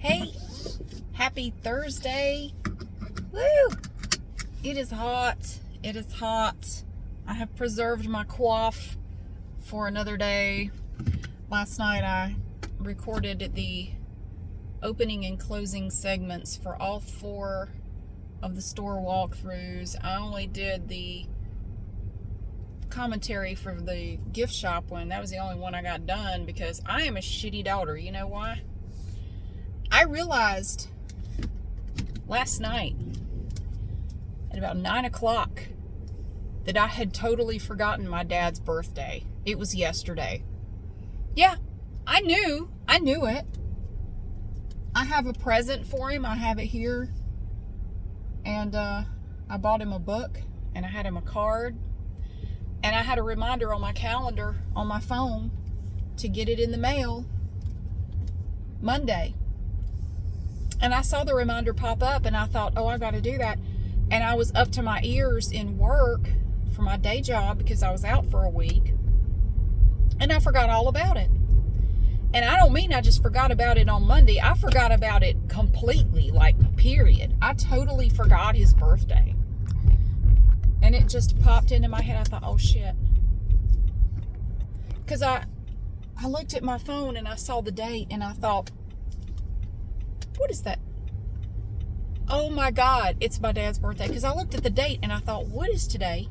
Hey, happy Thursday. Woo! It is hot. It is hot. I have preserved my coif for another day. Last night I recorded the opening and closing segments for all 4 of the store walkthroughs. I only did the commentary for the gift shop one. That was the only one I got done because I am a shitty daughter. You know why? I realized last night at about 9 o'clock that I had totally forgotten my dad's birthday. It was yesterday. Yeah, I knew it. I have a present for him. I have it here. And I bought him a book and I had him a card. And I had a reminder on my calendar on my phone to get it in the mail Monday. And I saw the reminder pop up and I thought, oh, I got to do that. And I was up to my ears in work for my day job because I was out for a week. And I forgot all about it. And I don't mean I just forgot about it on Monday. I forgot about it completely, like, period. I totally forgot his birthday. And it just popped into my head. I thought, oh, shit. Because I looked at my phone and I saw the date and I thought, what is that? Oh, my God, it's my dad's birthday. Because I looked at the date and I thought, what is today?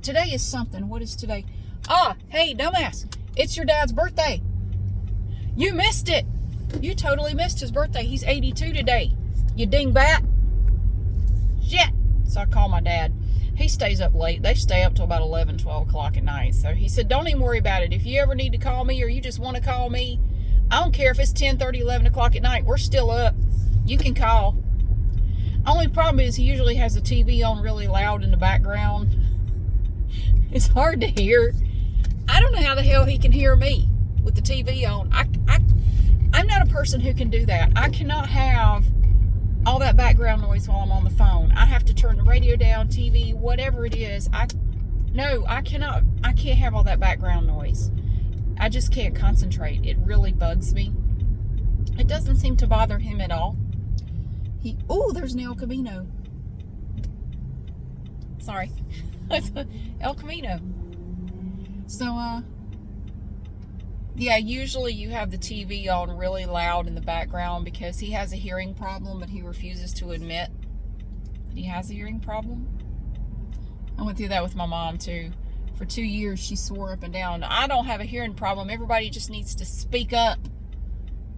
Today is something. What is today? Ah, hey, dumbass. It's your dad's birthday. You missed it. You totally missed his birthday. He's 82 today. You dingbat. Shit. So I called my dad. He stays up late. They stay up till about 11, 12 o'clock at night. So he said, don't even worry about it. If you ever need to call me or you just want to call me, I don't care if it's 10, 30, 11 o'clock at night. We're still up. You can call. Only problem is he usually has the TV on really loud in the background. It's hard to hear. I don't know how the hell he can hear me with the TV on. I'm not a person who can do that. I cannot have all that background noise while I'm on the phone. I have to turn the radio down, TV, whatever it is. I cannot. I can't have all that background noise. I just can't concentrate. It really bugs me. It doesn't seem to bother him at all. There's an El Camino. Sorry. El Camino. So, yeah, usually you have the TV on really loud in the background because he has a hearing problem, but he refuses to admit that he has a hearing problem. I went through that with my mom, too. For 2 years, she swore up and down, I don't have a hearing problem. Everybody just needs to speak up.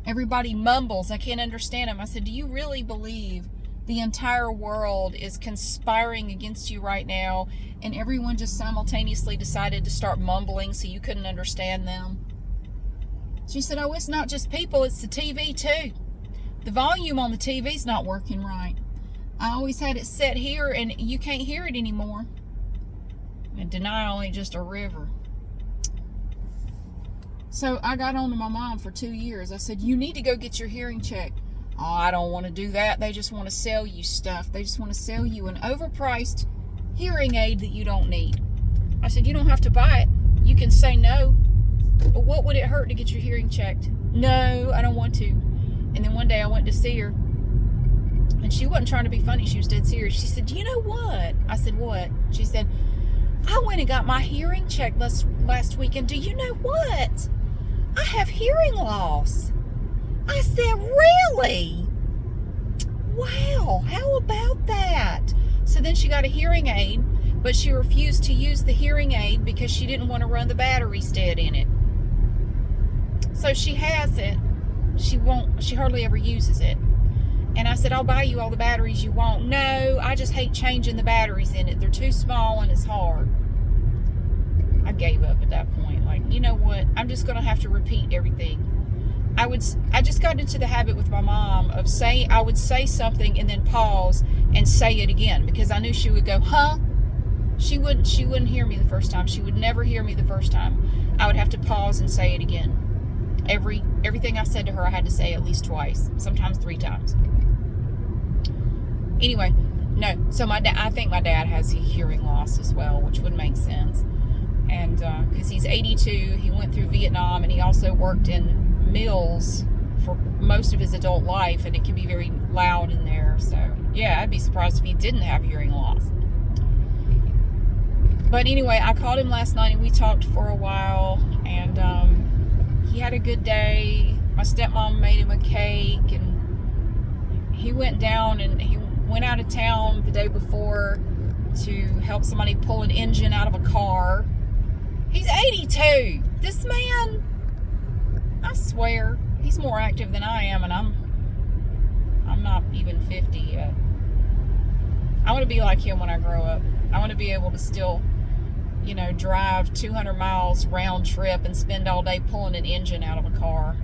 Everybody mumbles. I can't understand them. I said, do you really believe the entire world is conspiring against you right now and everyone just simultaneously decided to start mumbling so you couldn't understand them? She said, oh, it's not just people, it's the TV too. The volume on the TV's not working right. I always had it set here and you can't hear it anymore. And denial ain't just a river. So I got on to my mom for 2 years. I said, you need to go get your hearing checked. Oh, I don't want to do that. They just want to sell you stuff. They just want to sell you an overpriced hearing aid that you don't need. I said, you don't have to buy it. You can say no. But what would it hurt to get your hearing checked? No, I don't want to. And then one day I went to see her. And she wasn't trying to be funny. She was dead serious. She said, you know what? I said, what? She said, I went and got my hearing checked last week. And do you know what? I have hearing loss. I said, really? Wow, how about that? So then she got a hearing aid, but she refused to use the hearing aid because she didn't want to run the batteries dead in it. So she has it. She hardly ever uses it. And I said, I'll buy you all the batteries you want. No, I just hate changing the batteries in it. They're too small and it's hard. I gave up at that point. Like, you know what? I'm just going to have to repeat everything. I just got into the habit with my mom of I would say something and then pause and say it again because I knew she would go, huh? She wouldn't hear me the first time. She would never hear me the first time. I would have to pause and say it again. Everything I said to her, I had to say at least twice, sometimes 3 times. Anyway, no. So I think my dad has hearing loss as well, which would make sense. And because he's 82, he went through Vietnam, and he also worked in mills for most of his adult life, and it can be very loud in there. So yeah, I'd be surprised if he didn't have hearing loss. But anyway, I called him last night and we talked for a while, and he had a good day. My stepmom made him a cake, and he went down and he went out of town the day before to help somebody pull an engine out of a car. He's 82. This man, I swear, he's more active than I am, and I'm not even 50 yet. I want to be like him when I grow up. I want to be able to still, drive 200 miles round trip and spend all day pulling an engine out of a car.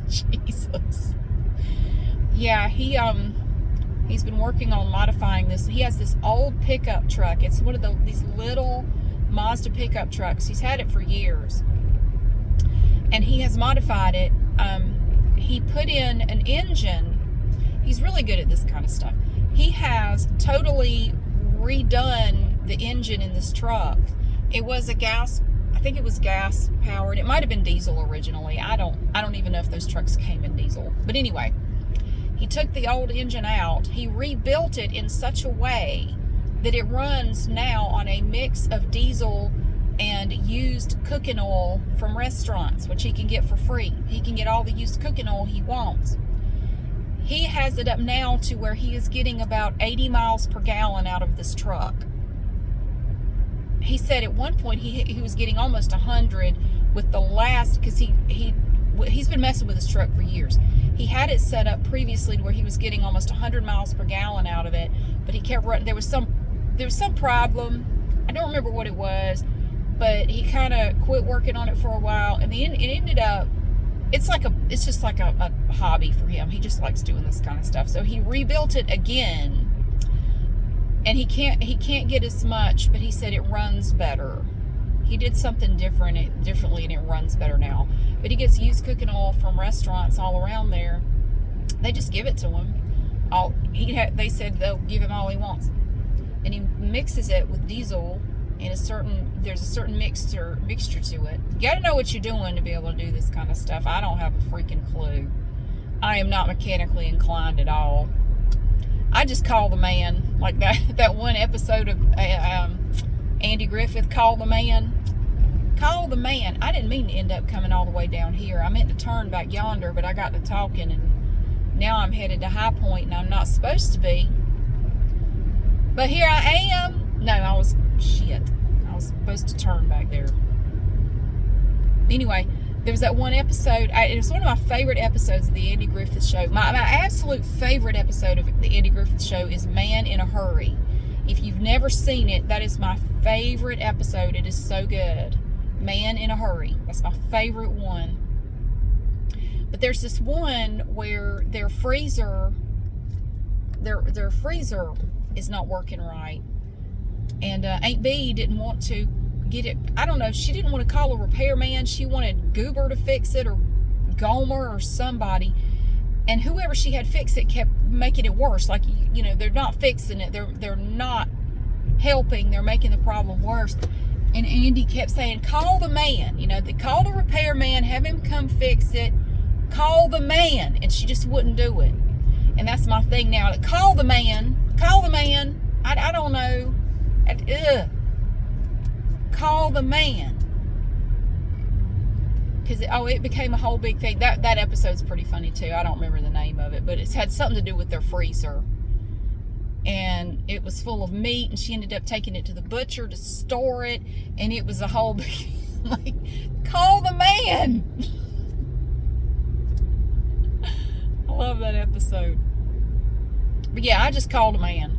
Jesus. Yeah, he's been working on modifying this. He has this old pickup truck. It's one of these little Mazda pickup trucks. He's had it for years, and he has modified it. He put in an engine. He's really good at this kind of stuff. He has totally redone the engine in this truck. It was I think it was gas powered. It might have been diesel originally. I don't even know if those trucks came in diesel. But anyway, he took the old engine out. He rebuilt it in such a way that it runs now on a mix of diesel and used cooking oil from restaurants, which he can get for free. He can get all the used cooking oil he wants. He has it up now to where he is getting about 80 miles per gallon out of this truck. He said at one point he was getting almost 100 with the last, because he's been messing with his truck for years. He had it set up previously to where he was getting almost 100 miles per gallon out of it, but he kept running. There was some problem. I don't remember what it was, but he kind of quit working on it for a while, and then it ended up, it's just like a hobby for him. He just likes doing this kind of stuff. So he rebuilt it again, and he can't get as much, but he said it runs better. He did something differently, and it runs better now. But he gets used cooking oil from restaurants all around there. They just give it to him. They said they'll give him all he wants, and he mixes it with diesel. And there's a certain mixture to it. You got to know what you're doing to be able to do this kind of stuff. I don't have a freaking clue. I am not mechanically inclined at all. I just call the man, like that one episode of Andy Griffith, Call the Man. Call the man. I didn't mean to end up coming all the way down here. I meant to turn back yonder, but I got to talking, and now I'm headed to High Point, and I'm not supposed to be. But here I am. No, I was supposed to turn back there. Anyway, there was that one episode. It was one of my favorite episodes of the Andy Griffith Show. My absolute favorite episode of the Andy Griffith Show is Man in a Hurry. If you've never seen it, that is my favorite episode. It is so good. Man in a Hurry. That's my favorite one. But there's this one where their freezer is not working right. And Aunt Bee didn't want to get it. I don't know. She didn't want to call a repairman. She wanted Goober to fix it, or Gomer, or somebody. And whoever she had fix it kept making it worse. Like, they're not fixing it. They're not helping. They're making the problem worse. And Andy kept saying, call the man. They called a repairman, have him come fix it. Call the man. And she just wouldn't do it. And that's my thing now. Call the man. Call the man. I don't know. Call the man. Because it became a whole big thing. That episode's pretty funny too. I don't remember the name of it, but it's had something to do with their freezer, and it was full of meat, and she ended up taking it to the butcher to store it, and it was a whole big, like, call the man. I love that episode. But yeah, I just called a man.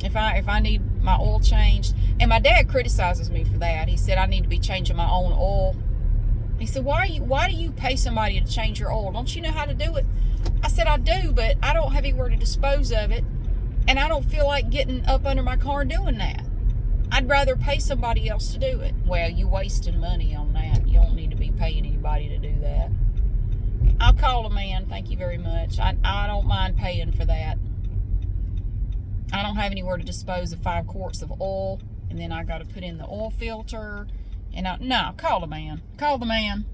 If I need my oil changed, and my dad criticizes me for that. He said I need to be changing my own oil. He said, why do you pay somebody to change your oil? Don't you know how to do it? I said, I do, but I don't have anywhere to dispose of it, and I don't feel like getting up under my car and doing that. I'd rather pay somebody else to do it. Well, you wasting money on that. You don't need to be paying anybody to do that. I'll call a man, thank you very much. I don't mind paying for that. I don't have anywhere to dispose of 5 quarts of oil, and then I got to put in the oil filter. And no, call the man. Call the man.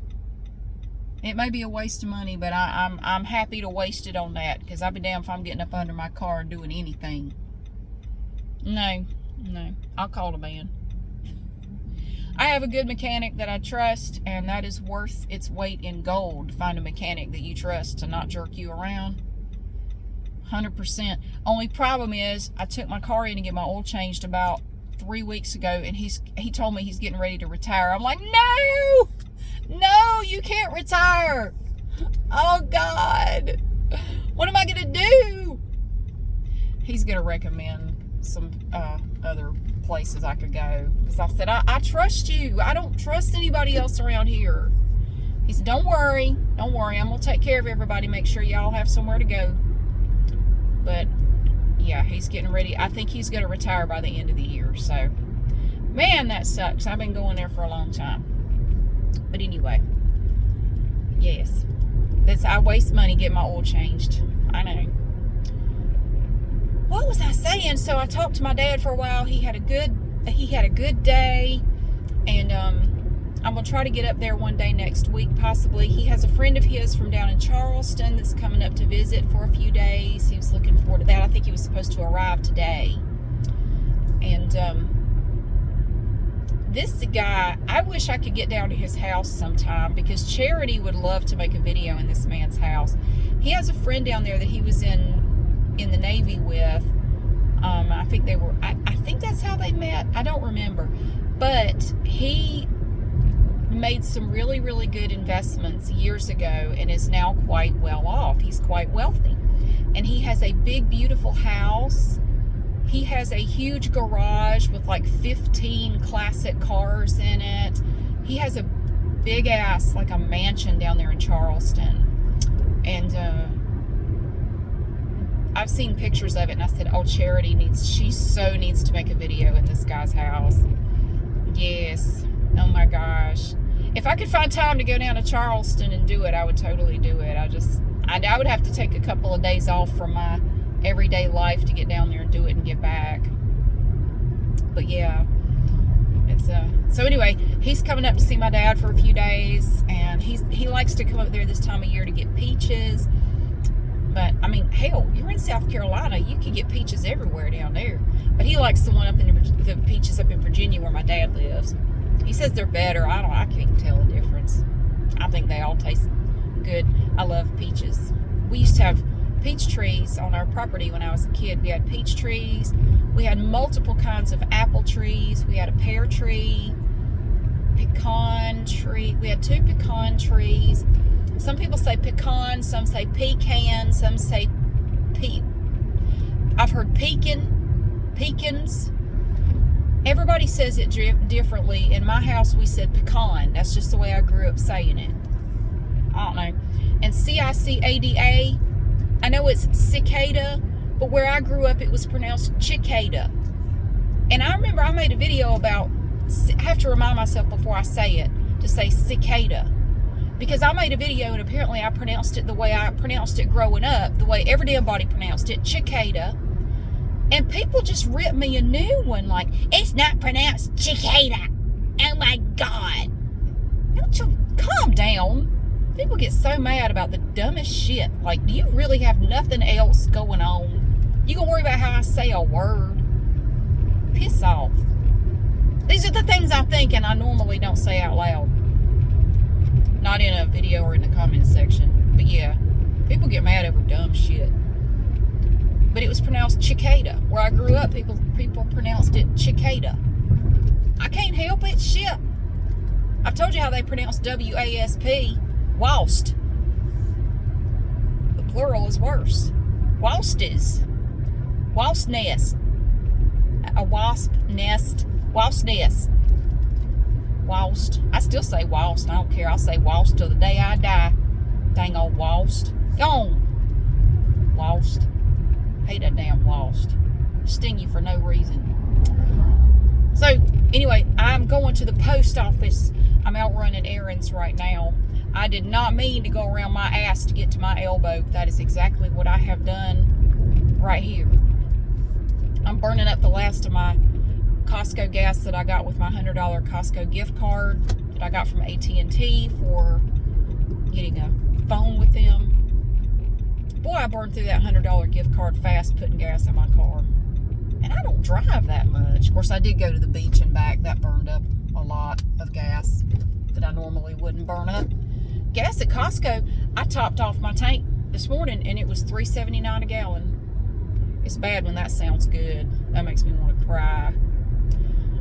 It may be a waste of money, but I'm happy to waste it on that, because I'll be damned if I'm getting up under my car and doing anything. No, I'll call the man. I have a good mechanic that I trust, and that is worth its weight in gold. Find a mechanic that you trust to not jerk you around. 100%. Only problem is, I took my car in to get my oil changed about 3 weeks ago, and he told me he's getting ready to retire. I'm like, no, you can't retire. Oh God, what am I gonna do? He's gonna recommend some other places I could go, because I said, I trust you. I don't trust anybody else around here. He said, don't worry, I'm gonna take care of everybody, make sure y'all have somewhere to go. But yeah, he's getting ready. I think he's gonna retire by the end of the year. So man, that sucks. I've been going there for a long time. But anyway, yes, I waste money getting my oil changed. I know. What was I saying? So I talked to my dad for a while. He had a good day, and I'm gonna try to get up there one day next week, possibly. He has a friend of his from down in Charleston that's coming up to visit for a few days. He was looking forward to that. I think he was supposed to arrive today. And this guy, I wish I could get down to his house sometime, because Charity would love to make a video in this man's house. He has a friend down there that he was in the Navy with. I think that's how they met. I don't remember. But he made some really, really good investments years ago and is now quite well off. He's quite wealthy. And he has a big, beautiful house. He has a huge garage with like 15 classic cars in it. He has a big ass, like a mansion down there in Charleston. And I've seen pictures of it, and I said, oh, she so needs to make a video in this guy's house. Yes. Oh my gosh. If I could find time to go down to Charleston and do it, I would totally do it. I would have to take a couple of days off from my everyday life to get down there and do it and get back. But yeah, so anyway, he's coming up to see my dad for a few days, and he likes to come up there this time of year to get peaches. But I mean, hell, you're in South Carolina, you can get peaches everywhere down there. But he likes the one up in the peaches up in Virginia where my dad lives. He says they're better. I can't tell the difference. I think they all taste good. I love peaches. We used to have peach trees on our property when I was a kid. We had peach trees. We had multiple kinds of apple trees. We had a pear tree, pecan tree. We had 2 pecan trees. Some people say pecan, some say pecan, some say I've heard pecans. Everybody says it differently. In my house, we said pecan. That's just the way I grew up saying it. I don't know. And cicada, I know it's cicada, but where I grew up, it was pronounced cicada. And I remember I made a video about, I have to remind myself before I say it, to say cicada. Because I made a video, and apparently I pronounced it the way I pronounced it growing up, the way every damn body pronounced it, cicada. And people just ripped me a new one, like, it's not pronounced cicada. Oh my God. Calm down. People get so mad about the dumbest shit. Like, do you really have nothing else going on? You gonna worry about how I say a word? Piss off. These are the things I think, and I normally don't say out loud. Not in a video or in the comments section. But yeah, people get mad over dumb shit. But it was pronounced cicada. Where I grew up, people pronounced it cicada. I can't help it. Shit. I've told you how they pronounce W-A-S-P. Whilst. The plural is worse. Whilstes. Whilst nest. A wasp nest. Whilst nest. Whilst. I still say whilst. I don't care. I'll say whilst till the day I die. Dang old whilst. Gone. Whilst. Hate that damn whilst. Sting you for no reason. So, anyway, I'm going to the post office. I'm out running errands right now. I did not mean to go around my ass to get to my elbow. That is exactly what I have done right here. I'm burning up the last of my Costco gas that I got with my $100 Costco gift card that I got from AT&T for, getting a phone with them. Boy, I burned through that $100 gift card fast putting gas in my car. And I don't drive that much. Of course, I did go to the beach and back. That burned up a lot of gas that I normally wouldn't burn up. Gas at Costco, I topped off my tank this morning and it was $3.79 a gallon. It's bad when that sounds good. That makes me want to cry.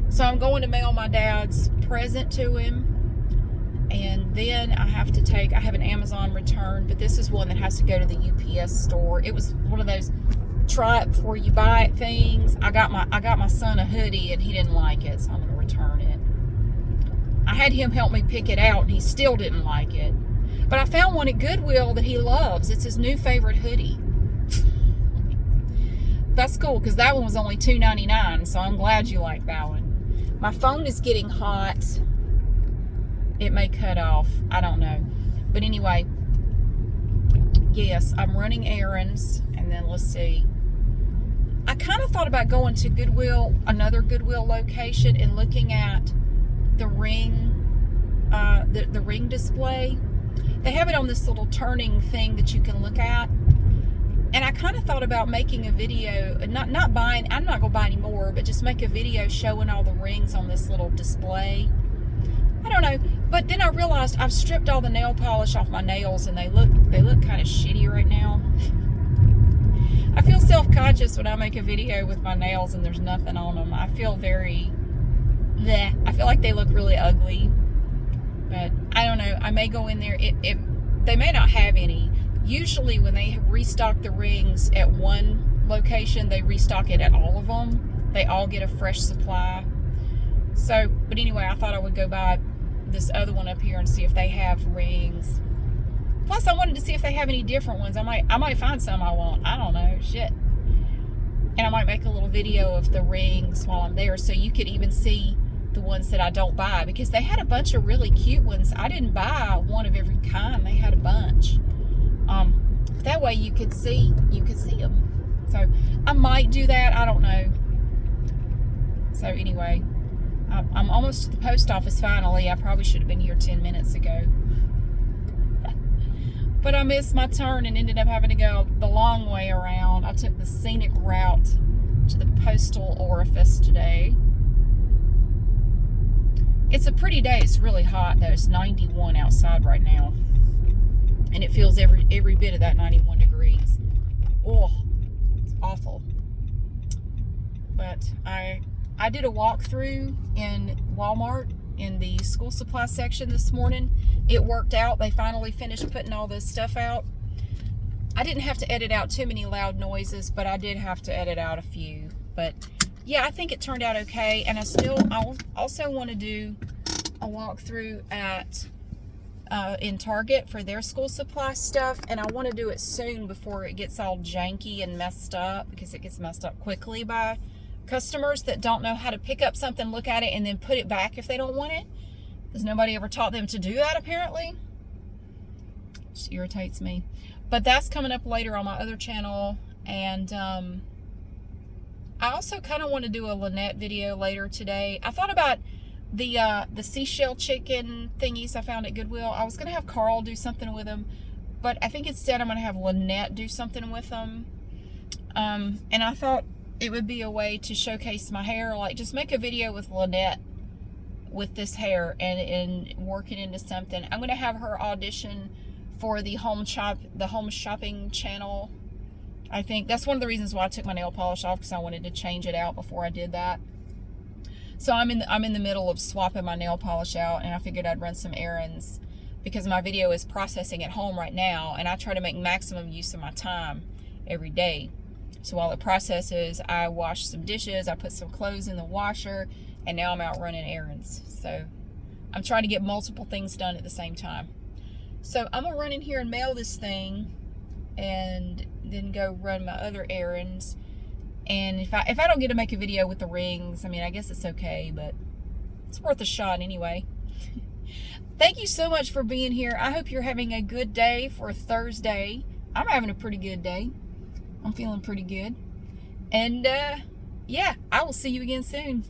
So I'm going to mail my dad's present to him. And then I have an Amazon return, but this is one that has to go to the UPS store. It was one of those try it before you buy it things. I got my son a hoodie and he didn't like it, so I'm going to return it. I had him help me pick it out and he still didn't like it. But I found one at Goodwill that he loves. It's his new favorite hoodie. That's cool because that one was only $2.99, so I'm glad you like that one. My phone is getting hot. It may cut off. I don't know. But anyway, yes, I'm running errands. And then let's see. I kind of thought about going to Goodwill, another Goodwill location, and looking at the ring, the ring display. They have it on this little turning thing that you can look at. And I kind of thought about making a video, not buying, I'm not going to buy any more, but just make a video showing all the rings on this little display. I don't know, but then I realized I've stripped all the nail polish off my nails and they look kind of shitty right now. I feel self-conscious when I make a video with my nails and there's nothing on them. I feel very bleh. I feel like they look really ugly. But I don't know. I may go in there. They may not have any. Usually when they restock the rings at one location, they restock it at all of them. They all get a fresh supply. So, but anyway, I thought I would go by this other one up here and see if they have rings. Plus, I wanted to see if they have any different ones. I might find some I want. I don't know. Shit. And I might make a little video of the rings while I'm there so you could even see the ones that I don't buy. Because they had a bunch of really cute ones. I didn't buy one of every kind. They had a bunch. That way you could see them. So, I might do that. I don't know. So, anyway. I'm almost to the post office finally. I probably should have been here 10 minutes ago. But I missed my turn and ended up having to go the long way around. I took the scenic route to the postal orifice today. It's a pretty day. It's really hot though. It's 91 outside right now. And it feels every bit of that 91 degrees. Oh, it's awful. But I did a walkthrough in Walmart in the school supply section this morning. It worked out. They finally finished putting all this stuff out. I didn't have to edit out too many loud noises, but I did have to edit out a few. But yeah, I think it turned out okay. And I also want to do a walkthrough at in Target for their school supply stuff. And I want to do it soon before it gets all janky and messed up, because it gets messed up quickly by customers that don't know how to pick up something, look at it, and then put it back if they don't want it. Because nobody ever taught them to do that, apparently. Which irritates me. But that's coming up later on my other channel. And I also kind of want to do a Lynette video later today. I thought about the seashell chicken thingies I found at Goodwill. I was going to have Carl do something with them. But I think instead I'm going to have Lynette do something with them. And I thought it would be a way to showcase my hair, like just make a video with Lynette with this hair and work it into something. I'm going to have her audition for the home shopping channel. I think that's one of the reasons why I took my nail polish off, because I wanted to change it out before I did that. So I'm in the middle of swapping my nail polish out, and I figured I'd run some errands because my video is processing at home right now, and I try to make maximum use of my time every day. So while it processes, I wash some dishes, I put some clothes in the washer, and now I'm out running errands. So I'm trying to get multiple things done at the same time. So I'm gonna run in here and mail this thing and then go run my other errands. And if I don't get to make a video with the rings, I mean, I guess it's okay, but it's worth a shot anyway. Thank you so much for being here. I hope you're having a good day for a Thursday. I'm having a pretty good day. I'm feeling pretty good. And yeah, I will see you again soon.